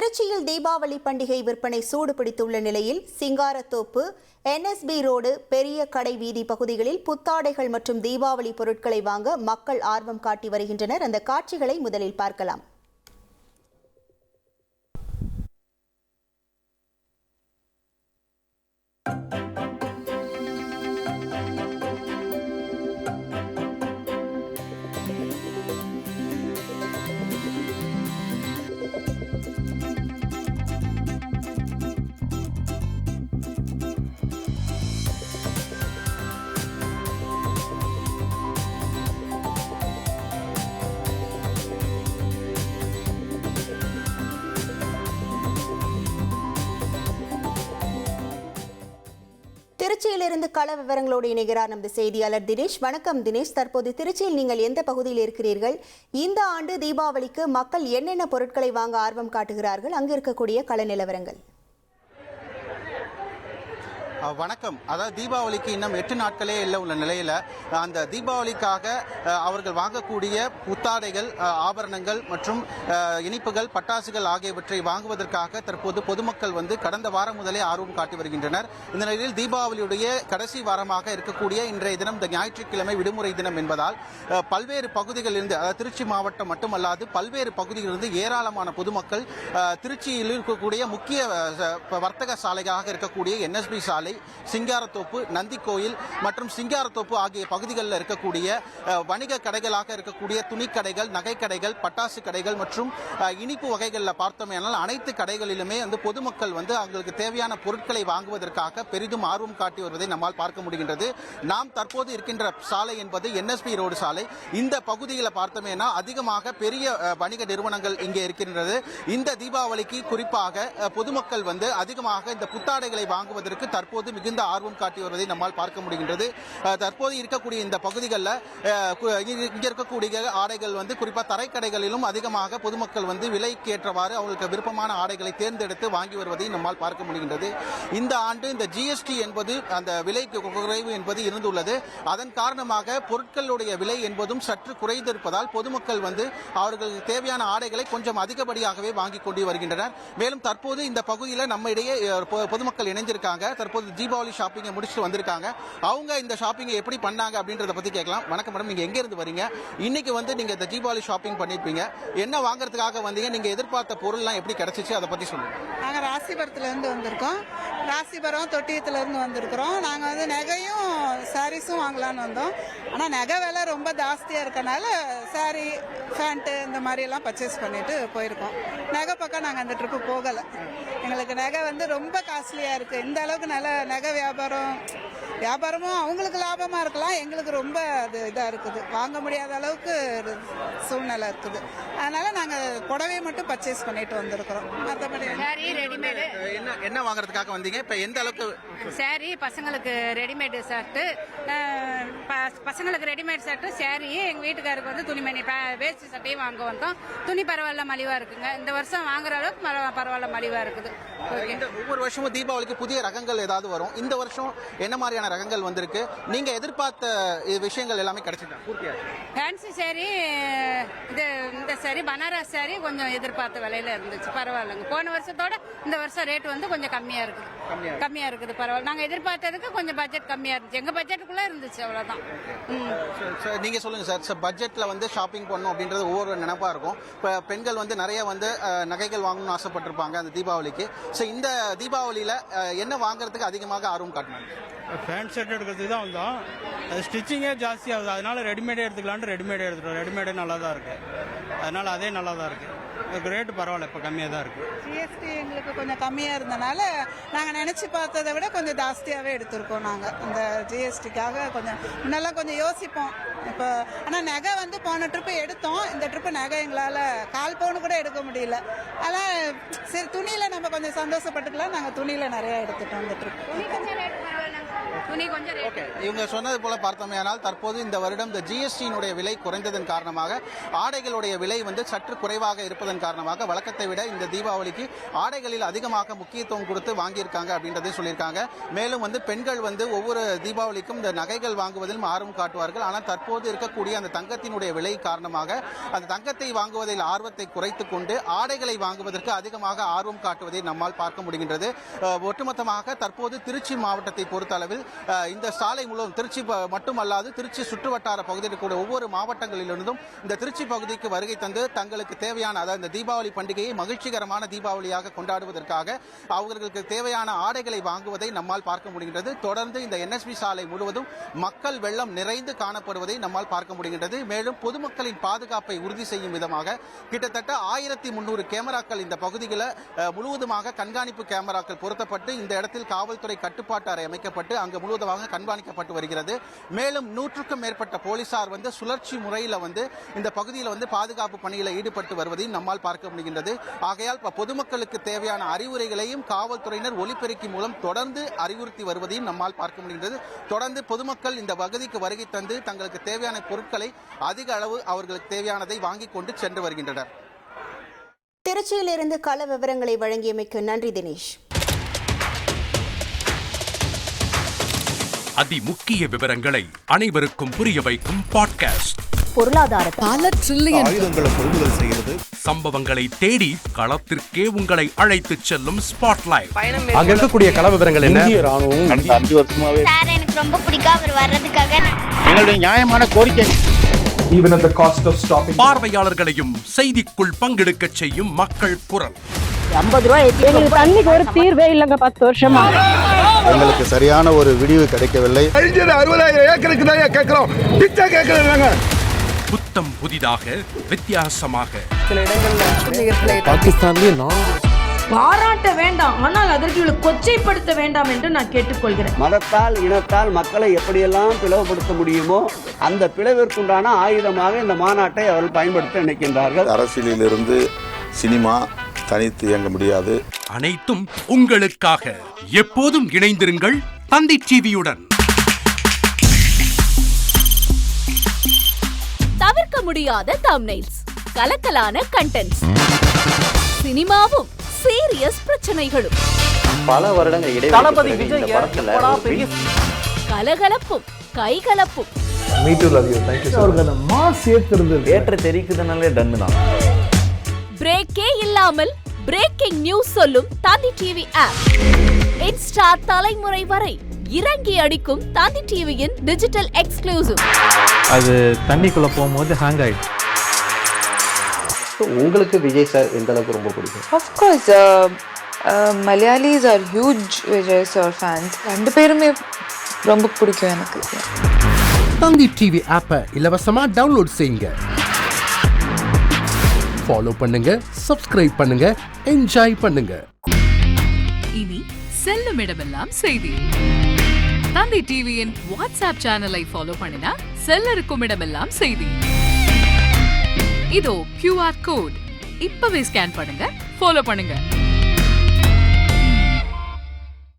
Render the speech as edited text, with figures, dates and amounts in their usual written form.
திருச்சியில் தீபாவளி பண்டிகை விற்பனை சூடு பிடித்துள்ள நிலையில் சிங்காரத்தோப்பு, NSB ரோடு, பெரிய கடை வீதி பகுதிகளில் புத்தாடைகள் மற்றும் தீபாவளி பொருட்களை வாங்க மக்கள் ஆர்வம் காட்டி வருகின்றனர். அந்த காட்சிகளை முதலில் பார்க்கலாம். திருச்சியிலிருந்து கள விவரங்களோடு இணைகிறார் நமது செய்தியாளர் தினேஷ். வணக்கம் தினேஷ். தற்போது திருச்சியில் நீங்கள் எந்த பகுதியில் இருக்கிறீர்கள்? இந்த ஆண்டு தீபாவளிக்கு மக்கள் என்னென்ன பொருட்களை வாங்க ஆர்வம் காட்டுகிறார்கள்? அங்கு இருக்கக்கூடிய கள நிலவரங்கள். வணக்கம். அதாவது தீபாவளிக்கு இன்னும் 8 நாட்களே இல்லை உள்ள நிலையில் அந்த தீபாவளிக்காக அவர்கள் வாங்கக்கூடிய புத்தாடைகள், ஆபரணங்கள் மற்றும் இனிப்புகள், பட்டாசுகள் ஆகியவற்றை வாங்குவதற்காக தற்போது பொதுமக்கள் கடந்த வாரம் முதலே ஆர்வம் காட்டி வருகின்றனர். இந்த நிலையில் தீபாவளியுடைய கடைசி வாரமாக இருக்கக்கூடிய இன்றைய தினம் இந்த ஞாயிற்றுக்கிழமை விடுமுறை தினம் என்பதால் பல்வேறு பகுதிகளிலிருந்து, அதாவது திருச்சி மாவட்டம் மட்டுமல்லாது பல்வேறு பகுதிகளிலிருந்து ஏராளமான பொதுமக்கள் திருச்சியில் இருக்கக்கூடிய முக்கிய வர்த்தக சாலையாக இருக்கக்கூடிய NSB சாலை, சிங்காரத்தோப்பு, நந்தி கோயில் மற்றும் சிங்காரத்தோப்பு ஆகிய பகுதிகளில் இருக்கக்கூடிய வணிக கடைகளாக இருக்கக்கூடிய துணிக்கடைகள், நகைக்கடைகள், பட்டாசு கடைகள் மற்றும் இனிப்பு வகைகளில் பார்த்தோமேனால் அனைத்து கடைகளிலுமே பொதுமக்கள் அவங்களுக்கு தேவையான பொருட்களை வாங்குவதற்காக பெரிதும் ஆர்வம் காட்டி வருவதை நம்மால் பார்க்க முடிகின்றது. நாம் தற்போது இருக்கின்ற சாலை என்பது NSB ரோடு சாலை. இந்த பகுதியில் பார்த்தோமேனா அதிகமாக பெரிய வணிக நிறுவனங்கள் இங்கே இருக்கின்றது. இந்த தீபாவளிக்கு குறிப்பாக பொதுமக்கள் அதிகமாக இந்த புத்தாடைகளை வாங்குவதற்கு தற்போது மிகுந்த ஆர்வம் காட்டி வருவதை நம்மால் பார்க்க முடிகின்றது. தற்போது இருக்கக்கூடிய இந்த பகுதிகளில் இங்க இருக்கக்கூடிய ஆடைகள் குறிப்பாக தரைக்கடைகளிலும் அதிகமாக பொதுமக்கள் விலைக்கு ஏற்றவாறு அவங்களுக்கு விருப்பமான ஆடைகளை தேர்ந்தெடுத்து வாங்கி வருவதை நம்மால் பார்க்க முடிகின்றது. இந்த ஆண்டு இந்த GST என்பது அந்த விலைக்கு குறைவு என்பது இருந்துள்ளது. அதன் காரணமாக பொருட்களுடைய விலை என்பதும் சற்று குறைந்திருப்பதால் பொதுமக்கள் அவர்களுக்கு தேவையான ஆடைகளை கொஞ்சம் அதிகப்படியாகவே வாங்கிக் கொண்டு வருகின்றனர். மேலும் தற்போது இந்த பகுதியில் நம்ம இடையே பொதுமக்கள் இணைஞ்சிருக்காங்க. தற்போது தீபாவளி ஷாப்பிங்கை முடிச்சுட்டு வந்திருக்காங்க. அவங்க இந்த ஷாப்பிங்கை எப்படி பண்ணாங்க அப்படின்றத பத்தி கேட்கலாம். வணக்கம் மேடம், நீங்க எங்க இருந்து வரீங்க? இன்னைக்கு நீங்க இந்த தீபாவளி ஷாப்பிங் பண்ணிருப்பீங்க, என்ன வாங்குறதுக்காக வந்தீங்க? நீங்க எதிர்பார்த்த பொருள்லாம் எப்படி கிடைச்சிச்சு, அதை பத்தி சொல்லுங்க. நாங்க ராசிபுரத்துல இருந்து வந்திருக்கோம். ராசிபுரம் தொட்டியத்துல இருந்து வந்திருக்கிறோம். நாங்க நகையும் சாரீஸும் வாங்கலான்னு வந்தோம். ஆனா நகை விலை ரொம்ப ஜாஸ்தியா இருக்கனால சாரி, பேண்ட் இந்த மாதிரி எல்லாம் பர்ச்சேஸ் பண்ணிட்டு போயிருக்கோம். நகை பக்கம் நாங்க அந்த ட்ரிப்பு போகல. எங்களுக்கு நகை ரொம்ப காஸ்ட்லியா இருக்கு. இந்த அளவுக்கு நல்ல நகை வியாபாரமும் அவங்களுக்கு லாபமா இருக்கலாம், எங்களுக்கு ரொம்ப அது இதா இருக்குது, வாங்க முடியாத அளவுக்கு சூழ்நிலை இருக்குது. அதனால நாங்க புடவையை மட்டும் பர்ச்சேஸ் பண்ணிட்டு வந்திருக்கிறோம். மற்றபடி சாரி, ரெடிமேடு. என்ன வாங்குறதுக்காக வந்தீங்க? இப்ப எந்த அளவுக்கு சாரி, பசங்களுக்கு ரெடிமேடு ஷர்ட், பசங்களுக்கு ரெடிமேட் ஷர்ட், சாரி. எங்க வீட்டுக்காருக்கு துணிமணி வேஸ்ட் சட்டையும் வாங்க வந்தோம். துணி பரவாயில்ல, மலிவா இருக்குங்க. இந்த வருஷம் வாங்குற அளவுக்கு பரவாயில்ல, மலிவா இருக்குது. ஒவ்வொரு வருஷமும் தீபாவளிக்கு புதிய ரகங்கள் ஏதாவது வரும். இந்த வருஷம் என்ன மாதிரியான ரகங்கள் வந்திருக்கு? நீங்க எதிர்பார்த்த விஷயங்கள் எல்லாமே கிடைச்சிட்டா? ஃபேன்சி சாரி, இந்த சாரி பனாரஸ் சாரி கொஞ்சம் எதிர்பார்த்த விலையில இருந்துச்சு, பரவாயில்லைங்க. போன வருஷத்தோட இந்த வருஷம் ரேட் கொஞ்சம் கம்மியா இருக்குது, பரவாயில்ல. நாங்க எதிர்பார்த்ததுக்கு கொஞ்சம் பட்ஜெட் கம்மியா இருந்துச்சு, எங்க பட்ஜெட்டுக்குள்ள இருந்துச்சு, அவ்வளவுதான். நீங்க சொல்லுங்க சார், பட்ஜெட்ல ஷாப்பிங் பண்ணணும் அப்படின்றது ஒவ்வொரு நினைப்பா இருக்கும். இப்ப பெண்கள் நிறைய நகைகள் வாங்கணும்னு ஆசைப்பட்டிருப்பாங்க அந்த தீபாவளிக்கு. இந்த தீபாவளியில என்ன வாங்குறதுக்கு அதிகமாக ஆர்வம் காட்டணும்? பேண்ட் ஷர்ட் எடுக்கிறதுக்கு தான் வந்தோம். அது ஸ்டிச்சிங்கே ஜாஸ்தி ஆகுது, அதனால ரெடிமேடே எடுத்துக்கலான்ட்டு ரெடிமேடே எடுத்துட்டோம். ரெடிமேடே நல்லா தான் இருக்கு, அதனால அதே நல்லா தான் இருக்கு. ரேட்டு பரவாயில்ல, இப்போ கம்மியாக தான் இருக்கு. GST எங்களுக்கு கொஞ்சம் கம்மியாக இருந்தனால நாங்கள் நினச்சி பார்த்ததை விட கொஞ்சம் ஜாஸ்தியாகவே எடுத்திருக்கோம். நாங்கள் இந்த GSTக்காக கொஞ்சம் முன்னெல்லாம் கொஞ்சம் யோசிப்போம். இப்போ ஆனால் நகை போன ட்ரிப்பு எடுத்தோம். இந்த ட்ரிப்பு நகை எங்களால் 1/4 பவுன் கூட எடுக்க முடியல. ஆனால் சரி, துணியில் நம்ம கொஞ்சம் சந்தோஷப்பட்டுக்கலாம், நாங்கள் துணியில் நிறையா எடுத்துட்டோம் இந்த ட்ரிப். துணி கொஞ்சம் ரேட் இவங்க சொன்னது போல பார்த்தோமேயானால் தற்போது இந்த வருடம் இந்த ஜிஎஸ்டியினுடைய விலை குறைந்ததன் காரணமாக ஆடைகளுடைய விலை சற்று குறைவாக இருப்பதன் காரணமாக வழக்கத்தை விட இந்த தீபாவளிக்கு ஆடைகளில் அதிகமாக முக்கியத்துவம் கொடுத்து வாங்கியிருக்காங்க அப்படின்றதை சொல்லியிருக்காங்க. மேலும் பெண்கள் ஒவ்வொரு தீபாவளிக்கும் இந்த நகைகள் வாங்குவதிலும் ஆர்வம் காட்டுவார்கள். ஆனால் தற்போது இருக்கக்கூடிய அந்த தங்கத்தினுடைய விலை காரணமாக அந்த தங்கத்தை வாங்குவதில் ஆர்வத்தை குறைத்துக் கொண்டு ஆடைகளை வாங்குவதற்கு அதிகமாக ஆர்வம் காட்டுவதை நம்மால் பார்க்க முடிகின்றது. ஒட்டுமொத்தமாக தற்போது திருச்சி மாவட்டத்தை பொறுத்தளவில் இந்த சாலை முழுவதும் திருச்சி மட்டுமல்லாது திருச்சி சுற்றுவட்டார பகுதியில் இருக்கக்கூடிய ஒவ்வொரு மாவட்டங்களிலிருந்தும் இந்த திருச்சி பகுதிக்கு வருகை தந்து தங்களுக்கு தேவையான அதாவது இந்த தீபாவளி பண்டிகையை மகிழ்ச்சிகரமான தீபாவளியாக கொண்டாடுவதற்காக அவர்களுக்கு தேவையான ஆடைகளை வாங்குவதை நம்மால் பார்க்க முடிகின்றது. தொடர்ந்து இந்த NSB சாலை முழுவதும் மக்கள் வெள்ளம் நிறைந்து காணப்படுவதை நம்மால் பார்க்க முடிகின்றது. மேலும் பொதுமக்களின் பாதுகாப்பை உறுதி செய்யும் விதமாக கிட்டத்தட்ட 1300 கேமராக்கள் இந்த பகுதியில் முழுவதுமாக கண்காணிப்பு கேமராக்கள் பொருத்தப்பட்டு இந்த இடத்தில் காவல்துறை கட்டுப்பாட்டு அறை அமைக்கப்பட்டு அங்கு முழுவதுமாக கண்காணிக்கப்பட்டு வருகிறது. மேலும் 100க்கும் மேற்பட்ட போலீசார் சுழற்சி முறையில் இந்த பகுதியில் பாதுகாப்பு பணியில் ஈடுபட்டு வருவதையும் நம்மால் பார்க்க முடிகின்றது. ஆகையால் பொதுமக்களுக்கு தேவையான அறிவுரைகளையும் காவல்துறையினர் ஒலிபெருக்கி மூலம் தொடர்ந்து அறிவுறுத்தி வருவதையும் நம்மால் பார்க்க முடிகின்றது. தொடர்ந்து பொதுமக்கள் இந்த பகுதிக்கு வருகை தந்து தங்களுக்கு தேவையான பொருட்களை அதிக அளவு அவர்களுக்கு தேவையானதை வாங்கிக் கொண்டு சென்று வருகின்றனர். திருச்சியிலிருந்து கள விவரங்களை வழங்கியமைக்கு நன்றி தினேஷ். அதிமுக்கிய விவரங்களை அனைவருக்கும் புரிய வைக்கும் பாட்காஸ்ட். பொருளாதார பல ட்ரில்லியன் ஆயுதங்களை கொள்முதல் செய்கிறது. சம்பவங்களை தேடி களத்திற்கே உங்களை அழைத்துச் செல்லும் ஸ்பாட்லைட். அங்க இருக்கக்கூடிய கள விவரங்கள் என்ன? இந்திய ராணுவம் கடந்த 5 வருஷமாவே சார் எனக்கு ரொம்ப பிடிக்கும் அவர் வர்றதுக்காக. எங்களுடைய நியாயமான கோரிக்கை. Even at the cost of stopping. பார்வையாளர்களையும் செய்திக்குள் பங்கெடுக்க செய்யும் மக்கள் குரல். 50 ரூபாய் எங்களுக்கு தண்ணிக்கு ஒரு தீர்வே இல்லங்க 10 வருஷமா. எங்களுக்கு சரியான ஒரு விடிவு கிடைக்கவில்லை. 60,000 ஏக்கருக்கு தான் கேக்குறோம். பிச்சை கேக்குறாங்க. புத்தம் புதிதாக வித்தியாசமாக சில இடங்கள்ல பாகிஸ்தான்லயே பாராட்ட வேண்டாம், ஆனால் அதற்கு கொச்சைப்படுத்த வேண்டாம் என்று நான் கேட்டுக்கொள்கிறேன். மதத்தால் இனத்தால் மக்களை எப்படியெல்லாம் பிளவுபடுத்த முடியுமோ அந்த பிளவிற்குண்டான ஆயுதமாக இந்த மாநாட்டை அவர்கள் பயன்படுத்த நினைக்கின்றார்கள். அரசியலிலிருந்து சினிமா தனித்து இயங்க முடியாது. அனைத்தும் உங்களுக்காக. எப்போதும் இணைந்திருங்கள் தந்தி டிவியுடன். தவிர்க்க முடியாத தம்ப்நெயில்ஸ், கலக்கலான கண்டென்ட்ஸ், சினிமாவும் சீரியஸ் பிரச்சனைகளும், பல வருடங்கள் இடைவெளி கலகலப்பும் கைகலப்பும், Me too love you. Thank you so much. Mass ஏத்துறது ஏற்ற தெரிக்குதுனாலே டன்னு தான். பிரேக்கே இல்லாமல் பிரேக்கிங் நியூஸ் சொல்லும் தந்தி டிவி ஆப். இன்ஸ்டா தலைமுறை வரை இறங்கி அடிக்கும் தந்தி டிவியின் டிஜிட்டல் எக்ஸ்க்ளூசிவ். அது தண்ணிக்குள்ள போகும்போது ஹேங் ஆயிடுச்சு. உங்களுக்கு விஜய் சார் எந்த அளவுக்கு ரொம்ப பிடிக்கும்? Of course, Malayalis are huge Vijay sir fans. ரெண்டு பேருமே ரொம்ப பிடிக்கும் எனக்கு. தந்தி டிவி ஆப்பை இலவசமா டவுன்லோட் செய்யுங்க. ஃபாலோ பண்ணுங்க, சப்ஸ்கிரைப் பண்ணுங்க, என்ஜாய் பண்ணுங்க. இனி செல்லும் இடமெல்லாம் செய்தி. தந்தி டிவியின் வாட்ஸ்அப் சேனலை ஃபாலோ பண்ணினா செல்லருக்கும் இடமெல்லாம் செய்தி. இதோ QR கோட் இப்பவே ஸ்கேன் பண்ணுங்க, ஃபாலோ பண்ணுங்க.